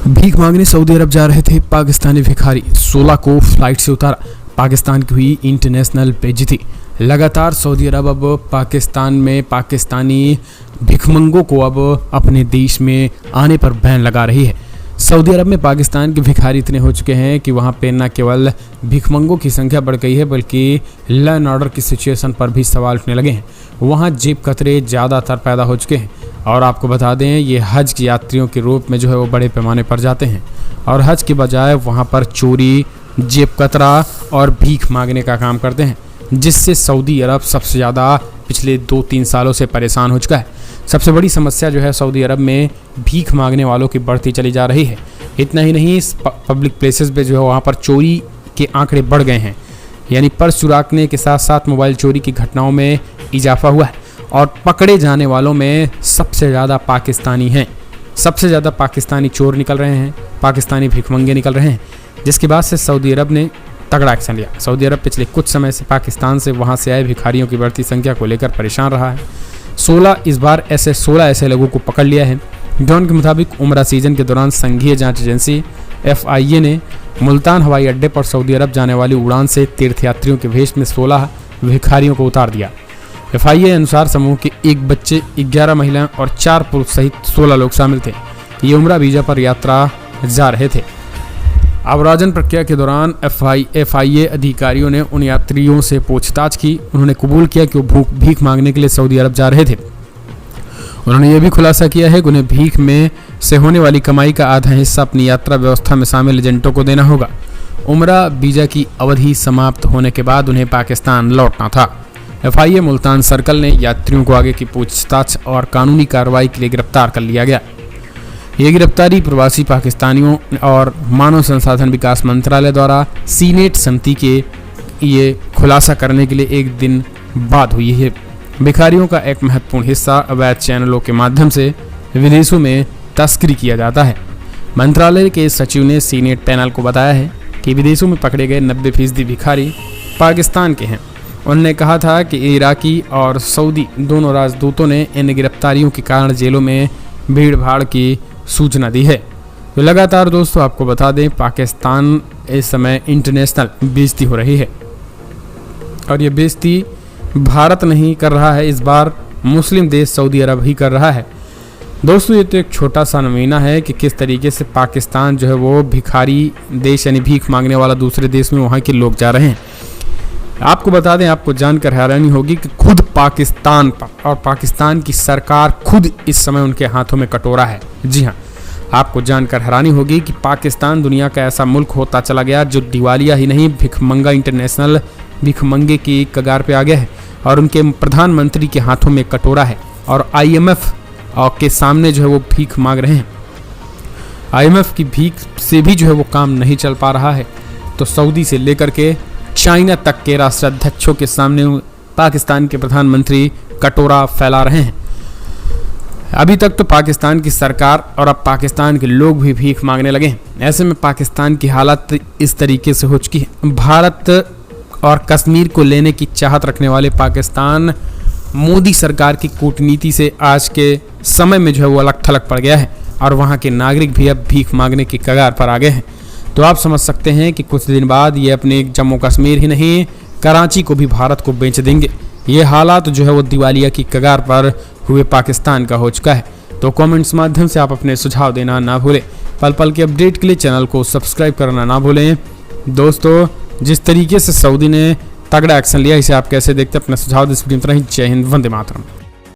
भीख मांगने सऊदी अरब जा रहे थे पाकिस्तानी भिखारी, 16 को फ्लाइट से उतारा। पाकिस्तान की हुई इंटरनेशनल बेइज्जती। लगातार सऊदी अरब अब पाकिस्तान में पाकिस्तानी भिखमंगों को अब अपने देश में आने पर बैन लगा रही है। सऊदी अरब में पाकिस्तान के भिखारी इतने हो चुके हैं कि वहाँ पे न केवल भिखमंगों की संख्या बढ़ गई है बल्कि लॉ एंड ऑर्डर की सिचुएशन पर भी सवाल उठने लगे हैं। वहाँ जेब कतरे ज़्यादातर पैदा हो चुके हैं। और आपको बता दें, ये हज के यात्रियों के रूप में जो है वो बड़े पैमाने पर जाते हैं और हज के बजाय वहाँ पर चोरी, जेब कतरा और भीख मांगने का काम करते हैं, जिससे सऊदी अरब सबसे ज़्यादा पिछले 2-3 सालों से परेशान हो चुका है। सबसे बड़ी समस्या जो है सऊदी अरब में भीख मांगने वालों की बढ़ती चली जा रही है। इतना ही नहीं, पब्लिक प्लेसेस पे जो है वहाँ पर चोरी के आंकड़े बढ़ गए हैं, यानी पर्स चुराने के साथ साथ मोबाइल चोरी की घटनाओं में इजाफा हुआ है और पकड़े जाने वालों में सबसे ज़्यादा पाकिस्तानी हैं। सबसे ज़्यादा पाकिस्तानी चोर निकल रहे हैं, पाकिस्तानी भिखमंगे निकल रहे हैं, जिसके बाद से सऊदी अरब ने तगड़ा एक्शन लिया। सऊदी अरब पिछले कुछ समय से पाकिस्तान से वहाँ से आए भिखारियों की बढ़ती संख्या को लेकर परेशान रहा है। 16 ऐसे लोगों को पकड़ लिया है। डॉन के मुताबिक उम्रा सीजन के दौरान संघीय जांच एजेंसी FIA ने मुल्तान हवाई अड्डे पर सऊदी अरब जाने वाली उड़ान से तीर्थयात्रियों के भेष में 16 भिखारियों को उतार दिया। FIA अनुसार समूह के 1 बच्चे, 11 महिलाएं और 4 पुरुष सहित 16 लोग शामिल थे। ये उम्रा वीजा पर यात्रा जा रहे थे। अवराजन प्रक्रिया के दौरान FIA अधिकारियों ने उन यात्रियों से पूछताछ की। उन्होंने कबूल किया कि वो भीख मांगने के लिए सऊदी अरब जा रहे थे। उन्होंने ये भी खुलासा किया है कि उन्हें भीख में से होने वाली कमाई का आधा हिस्सा अपनी यात्रा व्यवस्था में शामिल एजेंटों को देना होगा। उम्रा वीजा की अवधि समाप्त होने के बाद उन्हें पाकिस्तान लौटना था। FIA मुल्तान सर्कल ने यात्रियों को आगे की पूछताछ और कानूनी कार्रवाई के लिए गिरफ्तार कर लिया गया। ये गिरफ्तारी प्रवासी पाकिस्तानियों और मानव संसाधन विकास मंत्रालय द्वारा सीनेट समिति के ये खुलासा करने के लिए 1 दिन बाद हुई है। भिखारियों का एक महत्वपूर्ण हिस्सा अवैध चैनलों के माध्यम से विदेशों में तस्करी किया जाता है। मंत्रालय के सचिव ने सीनेट पैनल को बताया है कि विदेशों में पकड़े गए 90% भिखारी पाकिस्तान के हैं। उन्होंने कहा था कि इराकी और सऊदी दोनों राजदूतों ने इन गिरफ्तारियों के कारण जेलों में भीड़ भाड़ की सूचना दी है। तो लगातार दोस्तों आपको बता दें, पाकिस्तान इस समय इंटरनेशनल बेइज्जती हो रही है और ये बेइज्जती भारत नहीं कर रहा है, इस बार मुस्लिम देश सऊदी अरब ही कर रहा है। दोस्तों ये तो एक छोटा सा नमूना है कि किस तरीके से पाकिस्तान जो है वो भिखारी देश यानी भीख मांगने वाला दूसरे देश में वहाँ के लोग जा रहे हैं। आपको बता दें, आपको जानकर हैरानी होगी कि खुद पाकिस्तान और पाकिस्तान की सरकार खुद इस समय उनके हाथों में कटोरा है। जी हाँ, आपको जानकर हैरानी होगी कि पाकिस्तान दुनिया का ऐसा मुल्क होता चला गया जो दिवालिया ही नहीं, भिखमंगा इंटरनेशनल भिखमंगे की कगार पे आ गया है और उनके प्रधानमंत्री के हाथों में कटोरा है और IMF के सामने जो है वो भीख मांग रहे हैं। IMF की भीख से भी जो है वो काम नहीं चल पा रहा है, तो सऊदी से लेकर के चाइना तक के राष्ट्राध्यक्षों के सामने पाकिस्तान के प्रधानमंत्री कटोरा फैला रहे हैं। अभी तक तो पाकिस्तान की सरकार और अब पाकिस्तान के लोग भी भीख मांगने लगे हैं। ऐसे में पाकिस्तान की हालत इस तरीके से हो चुकी है। भारत और कश्मीर को लेने की चाहत रखने वाले पाकिस्तान मोदी सरकार की कूटनीति से आज के समय में जो है वो अलग थलग पड़ गया है और वहाँ के नागरिक भी अब भीख मांगने की कगार पर आ गए हैं। तो आप समझ सकते हैं कि कुछ दिन बाद ये अपने जम्मू कश्मीर ही नहीं, कराची को भी भारत को बेच देंगे। ये हालात जो है वो दिवालिया की कगार पर हुए पाकिस्तान का हो चुका है। तो कमेंट्स माध्यम से आप अपने सुझाव देना ना भूलें। पल पल के अपडेट के लिए चैनल को सब्सक्राइब करना ना भूलें। दोस्तों जिस तरीके से सऊदी ने तगड़ा एक्शन लिया, इसे आप कैसे देखते हैं? अपना सुझाव इस वीडियो में। जय हिंद, वंदे मातरम।